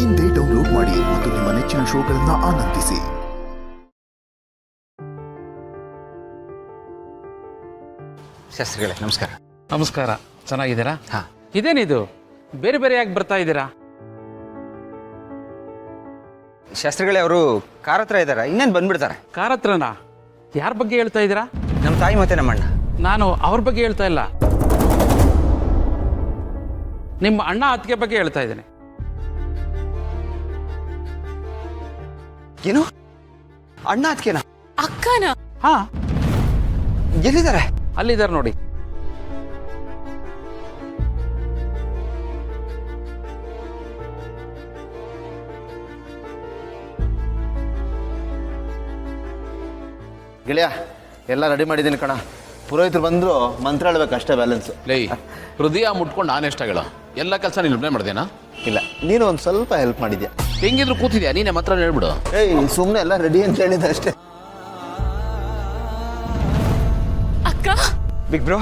ಇಂದೇ ಡೌನ್ಲೋಡ್ ಮಾಡಿ ಮತ್ತು ನಿಮ್ಮ ನೆಚ್ಚಿನ ಶೋಗಳನ್ನು ಆನಂದಿಸಿ. ಶಾಸ್ತ್ರಿಗಳೇ ನಮಸ್ಕಾರ. ನಮಸ್ಕಾರ. ಚೆನ್ನಾಗಿದ್ದೀರಾ? ಹಾಂ. ಇದೇನಿದು ಬೇರೆ ಬೇರೆಯಾಗಿ ಬರ್ತಾ ಇದ್ದೀರಾ? ಶಾಸ್ತ್ರಿಗಳೇ ಅವರು ಕಾರ್ ಹತ್ರ ಇದ್ದಾರೆ, ಇನ್ನೇನು ಬಂದ್ಬಿಡ್ತಾರೆ. ಕಾರ್ ಹತ್ರನಾ? ಯಾರ ಬಗ್ಗೆ ಹೇಳ್ತಾ ಇದ್ದೀರಾ? ನಮ್ಮ ತಾಯಿ ಮತ್ತೆ ನಮ್ಮ ಅಣ್ಣ. ನಾನು ಅವ್ರ ಬಗ್ಗೆ ಹೇಳ್ತಾ ಇಲ್ಲ, ನಿಮ್ಮ ಅಣ್ಣ ಅತ್ತಿಗೆ ಬಗ್ಗೆ ಹೇಳ್ತಾ ಇದ್ದೇನೆ. ಏನು ಅಣ್ಣ ಅದಕ್ಕೆನಾ? ಅಕ್ಕನ? ಹಾ, ಎಲ್ಲಿದ್ದಾರೆ? ಅಲ್ಲಿದ್ದಾರೆ ನೋಡಿ. ಗೆಳೆಯ ಎಲ್ಲ ರೆಡಿ ಮಾಡಿದ್ದೀನಿ ಕಣ. ಪುರೋಹಿತರು ಬಂದ್ರು ಮಂತ್ರ ಹೇಳ್ಬೇಕು ಅಷ್ಟೇ, ಬ್ಯಾಲೆನ್ಸ್. ಲೈ ಹೃದಯ ಮುಟ್ಕೊಂಡು ನಾನೆಷ್ಟ ಹೇಳ, ಎಲ್ಲ ಕೆಲಸ ನೀನು ಒಬ್ಬನೇ ಮಾಡ್ದೇನಾ? ಇಲ್ಲ, ನೀನು ಒಂದು ಸ್ವಲ್ಪ ಹೆಲ್ಪ್ ಮಾಡಿದ್ಯಾ. ಹೆಂಗಿದ್ರು ಕೂತಿದ್ಯಾ, ನೀನೇ ಮಾತ್ರ ಹೇಳ್ಬಿಡು. ಏಯ್ ಸುಮ್ಮನೆ ಎಲ್ಲ ರೆಡಿ ಅಂತ ಹೇಳಿದ್ದೆ ಅಷ್ಟೇ. ಅಕ್ಕ ಬಿಗ್ ಬ್ರೋ,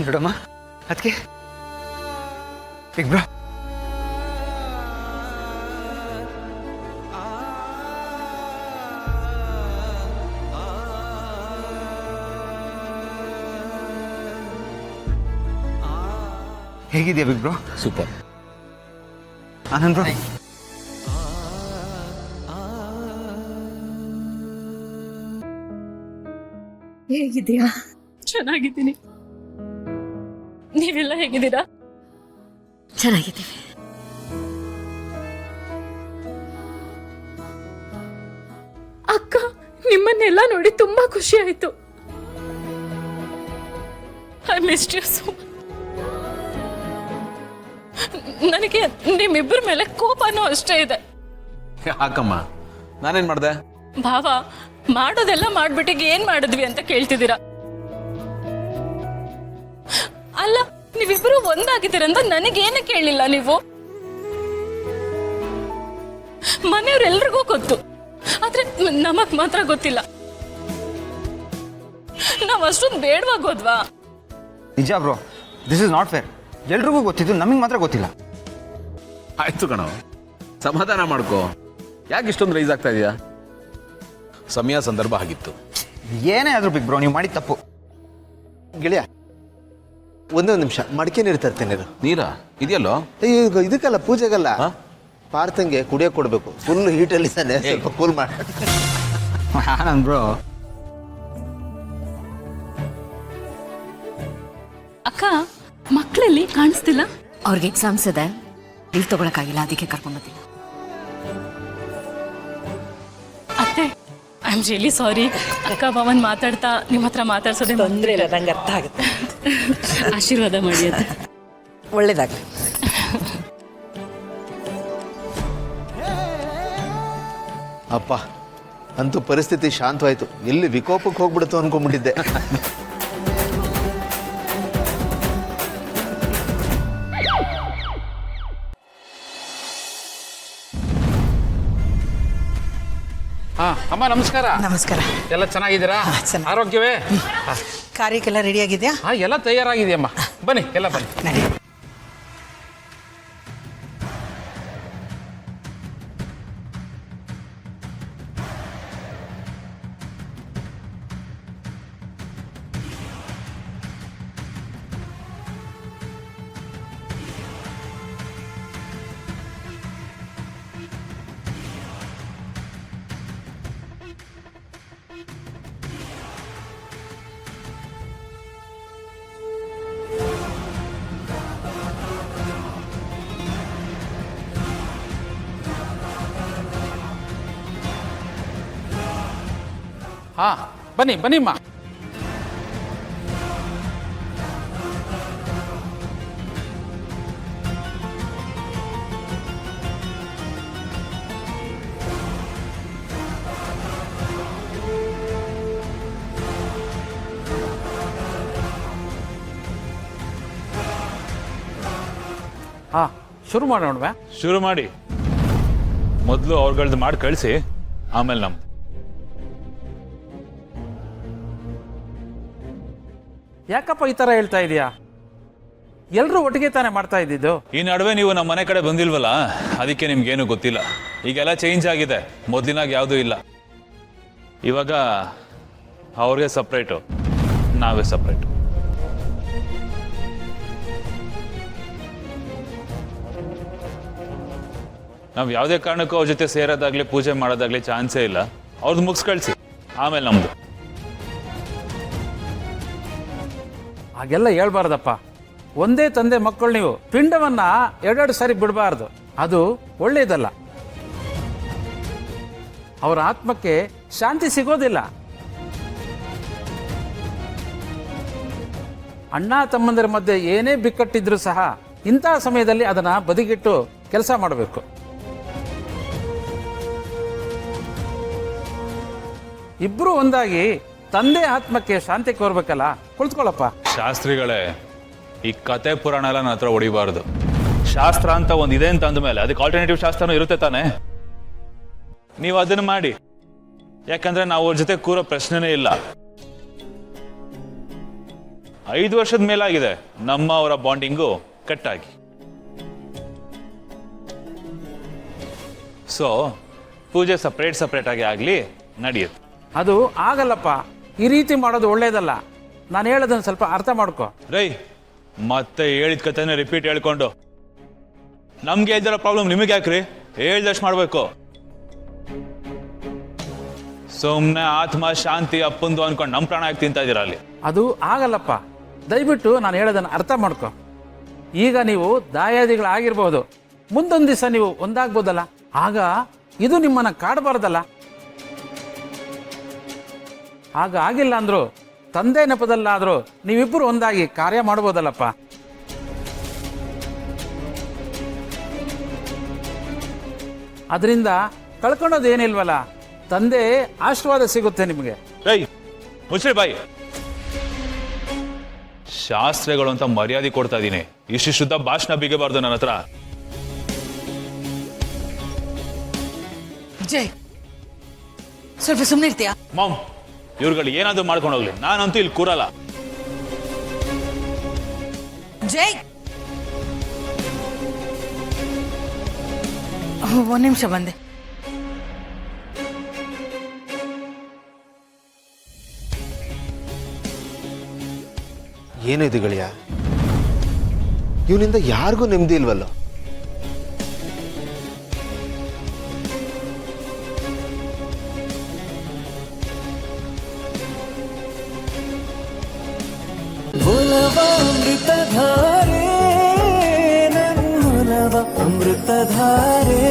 ನೋಡಮ್ಮ ಅದಕ್ಕೆ ಬಿಗ್ ಬ್ರೋ. ಹೇಗಿದೆಯಾ big bro? Super. Anand bro, ಹೇಗಿದ್ದೀಯಾ? ಚೆನ್ನಾಗಿದ್ದೀನಿ. ನೀವೆಲ್ಲ ಹೇಗಿದ್ದೀರಾ? ಚೆನ್ನಾಗಿದ್ದೀವಿ. ಅಕ್ಕ, ನಿಮ್ಮನ್ನೆಲ್ಲ ನೋಡಿ ತುಂಬಾ ಖುಷಿ ಆಯ್ತು. I missed you so much. ನನಗೆ ನಿಮ್ಮಿಬ್ಬರ ಮೇಲೆ ಕೋಪನೂ ಅಷ್ಟೇ ಇದೆ. ಹಾಕಮ್ಮ, ನಾನೇನ್ ಮಾಡ್ದೆ? ಭಾವ, ಮಾಡೋದೆಲ್ಲ ಮಾಡ್ಬಿಟ್ಟಿಗೆ ಏನ್ ಮಾಡಿದ್ವಿ ಅಂತ ಕೇಳ್ತಿದ್ದೀರಾ? ಅಲ್ಲ, ನೀವಿಬ್ರು ಒಂದಾಗಿದ್ದೀರಂತ ನನಗೇನು ಕೇಳಲಿಲ್ಲ ನೀವು? ಮನೆಯವ್ರೆಲ್ರಿಗೂ ಗೊತ್ತು, ಆದ್ರೆ ನಮಗ್ ಮಾತ್ರ ಗೊತ್ತಿಲ್ಲ. ನಾವ್ ಅಷ್ಟೊಂದು ಬೇಡವಾಗೋದ್ವಾ? ನಿಜ bro, this is not fair. ಎಲ್ರಿಗೂ ಗೊತ್ತಿದ್ದು, ನಮಗೆ ಮಾತ್ರ ಗೊತ್ತಿಲ್ಲ. ಆಯ್ತು ಕಣೋ, ಸಮಾಧಾನ ಮಾಡ್ಕೋ. ಯಾಕೆ ಇಷ್ಟೊಂದು ರೈಸ್ ಆಗ್ತಾ ಇದೆಯಾ? ಸಮಯ ಸಂದರ್ಭ ಆಗಿತ್ತು. ಏನೇ ಆದ್ರೂ ಬಿಗ್ ಬ್ರೋ, ನೀವು ಮಾಡಿದ ತಪ್ಪು. ಗೆಳೆಯ ಒಂದೇ ಒಂದು ನಿಮಿಷ, ಮಡಿಕೆ ನೀರು ತರ್ತೇನೆ. ನೀರಾ ಇದೆಯಲ್ಲೋ? ಇದಕ್ಕಲ್ಲ, ಪೂಜೆಗಲ್ಲ, ಪಾರ್ಥಂಗೆ ಕುಡಿಯೋಕೆ ಕೊಡಬೇಕು. ಫುಲ್ ಹೀಟಲ್ಲಿ ಇದ್ದಾನೆ, ಸ್ವಲ್ಪ ಕೂಲ್ ಮಾಡಿ. ಆನಂದ್ ಬ್ರೋ, ಅಕ್ಕ, ಮಕ್ಕಳಲ್ಲಿ ಕಾಣಿಸ್ತಿಲ್ಲ. ಅವ್ರಿಗೆ ಎಕ್ಸಾಮ್ಸ್ ಇದೆ, ಲೀವ್ ತಗೊಳಕ್ಕಾಗಿಲ್ಲ, ಅದಕ್ಕೆ ಕರ್ಕೊಂಡ್ಬಂದಿಲ್ಲ. ಅತ್ತೆ, ಐ ಆಮ್ ರಿಯಲಿ ಸಾರಿ. ಅಕ್ಕ ಭವನ್ ಮಾತಾಡ್ತಾ ನಿಮ್ಮ ಹತ್ರ ಮಾತಾಡ್ಸೋದೇ ತೊಂದರೆ ಇಲ್ಲ, ನಂಗೆ ಅರ್ಥ ಆಗುತ್ತೆ. ಆಶೀರ್ವಾದ ಮಾಡಿ ಅತ್ತೆ. ಒಳ್ಳೇದಾಗಲಿ. ಅಪ್ಪ, ಅಂತೂ ಪರಿಸ್ಥಿತಿ ಶಾಂತವಾಯ್ತು. ಎಲ್ಲಿ ವಿಕೋಪಕ್ಕೆ ಹೋಗ್ಬಿಡುತ್ತೋ ಅನ್ಕೊಂಡ್ಬಿಟ್ಟಿದ್ದೆ. ಹಾ ಅಮ್ಮ, ನಮಸ್ಕಾರ. ನಮಸ್ಕಾರ. ಎಲ್ಲ ಚೆನ್ನಾಗಿದ್ದೀರಾ? ಚೆನ್ನಾಗಿ. ಆರೋಗ್ಯವೇ? ಕಾರ್ಯಕ್ಕೆಲ್ಲ ರೆಡಿ ಆಗಿದೆಯಾ? ಹಾ, ಎಲ್ಲ ತಯಾರಾಗಿದೆಯಮ್ಮ. ಬನ್ನಿ, ಎಲ್ಲ ಬನ್ನಿ. ನಡಿ. ಹಾ, ಬನ್ನಿ ಬನ್ನಿಮ್ಮ. ಹಾ, ಶುರು ಮಾಡೋಣವಾ? ಶುರು ಮಾಡಿ. ಮೊದಲು ಅವ್ರಗಳ್ದು ಮಾಡಿ ಕಳಿಸಿ, ಆಮೇಲೆ ನಮ್ದು. ಯಾಕಪ್ಪ ಈ ಥರ ಹೇಳ್ತಾ ಇದೀಯಾ? ಎಲ್ಲರೂ ಒಟ್ಟಿಗೆ ತಾನೇ ಮಾಡ್ತಾ ಇದ್ದಿದ್ದು. ಈ ನಡುವೆ ನೀವು ನಮ್ಮ ಮನೆ ಕಡೆ ಬಂದಿಲ್ವಲ್ಲ, ಅದಕ್ಕೆ ನಿಮ್ಗೇನು ಗೊತ್ತಿಲ್ಲ. ಈಗೆಲ್ಲ ಚೇಂಜ್ ಆಗಿದೆ, ಮೊದಲಿನಾಗ ಯಾವುದೂ ಇಲ್ಲ. ಇವಾಗ ಅವ್ರಿಗೆ ಸಪ್ರೇಟು, ನಾವೇ ಸಪ್ರೇಟು. ನಾವು ಯಾವುದೇ ಕಾರಣಕ್ಕೂ ಅವ್ರ ಜೊತೆ ಸೇರೋದಾಗ್ಲಿ ಪೂಜೆ ಮಾಡೋದಾಗ್ಲಿ ಚಾನ್ಸೇ ಇಲ್ಲ. ಅವ್ರದ್ದು ಮುಗಿಸ್ ಕಳಿಸಿ, ಆಮೇಲೆ ನಮ್ಮದು. ಹಾಗೆಲ್ಲ ಹೇಳ್ಬಾರ್ದಪ್ಪ. ಒಂದೇ ತಂದೆ ಮಕ್ಕಳು ನೀವು. ಪಿಂಡವನ್ನ ಎರಡೆರಡು ಸಾರಿ ಬಿಡಬಾರ್ದು, ಅದು ಒಳ್ಳೆಯದಲ್ಲ. ಅವರ ಆತ್ಮಕ್ಕೆ ಶಾಂತಿ ಸಿಗೋದಿಲ್ಲ. ಅಣ್ಣ ತಮ್ಮಂದಿರ ಮಧ್ಯೆ ಏನೇ ಬಿಕ್ಕಟ್ಟಿದ್ರೂ ಸಹ ಇಂತಹ ಸಮಯದಲ್ಲಿ ಅದನ್ನ ಬದಿಗಿಟ್ಟು ಕೆಲಸ ಮಾಡಬೇಕು. ಇಬ್ರು ಒಂದಾಗಿ ತಂದೆ ಆತ್ಮಕ್ಕೆ ಶಾಂತಿ ಕೋರ್ಬೇಕಲ್ಲ. ಕುಳಿತುಕೊಳ್ಳಪ್ಪ. ಶಾಸ್ತ್ರಿಗಳೇ, ಈ ಕತೆ ಪುರಾಣ ಎಲ್ಲ ನನ್ನ ಹತ್ರ ಹೊಡಿಬಾರ್ದು. ಶಾಸ್ತ್ರ ಅಂತ ಒಂದು ಇದೆ ಅಂತ ಅಂದಮೇಲೆ ಅದಕ್ಕೆ ಆಲ್ಟರ್ನೇಟಿವ್ ಶಾಸ್ತ್ರನೂ ಇರುತ್ತೆ ತಾನೆ. ನೀವು ಅದನ್ನು ಮಾಡಿ, ಯಾಕಂದ್ರೆ ನಾವು ಅವ್ರ ಜೊತೆ ಕೂರೋ ಪ್ರಶ್ನೆನೇ ಇಲ್ಲ. 5 ವರ್ಷದ ಮೇಲಾಗಿದೆ ನಮ್ಮ ಅವರ ಬಾಂಡಿಂಗು ಕಟ್ಟಾಗಿ. ಸೊ ಪೂಜೆ ಸಪ್ರೇಟ್ ಆಗಿ ಆಗಲಿ, ನಡೆಯುತ್ತೆ. ಅದು ಆಗಲ್ಲಪ್ಪ. ಈ ರೀತಿ ಮಾಡೋದು ಒಳ್ಳೇದಲ್ಲ. ನಾನು ಹೇಳೋದನ್ನು ಸ್ವಲ್ಪ ಅರ್ಥ ಮಾಡ್ಕೊ. ರೈ, ಮತ್ತೆ ಹೇಳಿದ ಕಥೆನ ರಿಪೀಟ್ ಹೇಳ್ಕೊಂಡು ನಮ್ಗೆ ಇದ್ದರ ಪ್ರಾಬ್ಲಮ್ ನಿಮಗೆ ಯಾಕ್ರಿ? ಹೇಳ್ದಷ್ಟು ಮಾಡಬೇಕು. ಸುಮ್ಮನೆ ಆತ್ಮ ಶಾಂತಿ ಅಪ್ಪಂದು ಅನ್ಕೊಂಡು ನಮ್ಮ ಪ್ರಾಣ ಯಾಕೆ ತಿಂತಾ ಇದ್ದೀರಾ ಅಲ್ಲಿ? ಅದು ಆಗಲ್ಲಪ್ಪ. ದಯವಿಟ್ಟು ನಾನು ಹೇಳೋದನ್ನು ಅರ್ಥ ಮಾಡ್ಕೊ. ಈಗ ನೀವು ದಾಯಾದಿಗಳಾಗಿರ್ಬೋದು, ಮುಂದೊಂದು ದಿವಸ ನೀವು ಒಂದಾಗ್ಬೋದಲ್ಲ. ಆಗ ಇದು ನಿಮ್ಮನ್ನು ಕಾಡಬಾರ್ದಲ್ಲ. ಆಗ ಆಗಿಲ್ಲ ಅಂದ್ರು ತಂದೆ ನೆಪದಲ್ಲಾದರೂ ನೀವಿಬ್ಬರು ಒಂದಾಗಿ ಕಾರ್ಯ ಮಾಡ್ಬೋದಲ್ಲಪ್ಪ. ಅದರಿಂದ ಕಳ್ಕೊಳ್ಳೋದು ಏನಿಲ್ವಲ್ಲ, ತಂದೆ ಆಶೀರ್ವಾದ ಸಿಗುತ್ತೆ ನಿಮಗೆ. ರೈ, ಮುಚ್ಚ್ರಿ ಬಾಯಿ. ಶಾಸ್ತ್ರಗಳು ಅಂತ ಮರ್ಯಾದೆ ಕೊಡ್ತಾ ಇದ್ದೀನಿ. ಇಷ್ಟು ಶುದ್ಧ ಭಾಷಣ ಬಿಗಬಾರ್ದು ನನ್ನ ಹತ್ರ. ಜೈ, ಸ್ವಲ್ಪ ಸುಮ್ಮನೆ ಇರ್ತೀಯಾ? ಮಾಮ್, ಇವ್ರುಗಳು ಏನಾದ್ರು ಮಾಡ್ಕೊಂಡು ಹೋಗ್ಲಿ, ನಾನಂತೂ ಇಲ್ಲಿ ಕೂರಲ್ಲ. ಜೈ, ಒಂದ್ ನಿಮಿಷ ಬಂದೆ. ಏನು ಇದು ಗೆಳೆಯ? ಇವನಿಂದ ಯಾರಿಗೂ ನೆಮ್ಮದಿ ಇಲ್ವಲ್ಲ. ಅಮೃತಧಾರೆ, ನನ್ನ ಅಮೃತಧಾರೆ.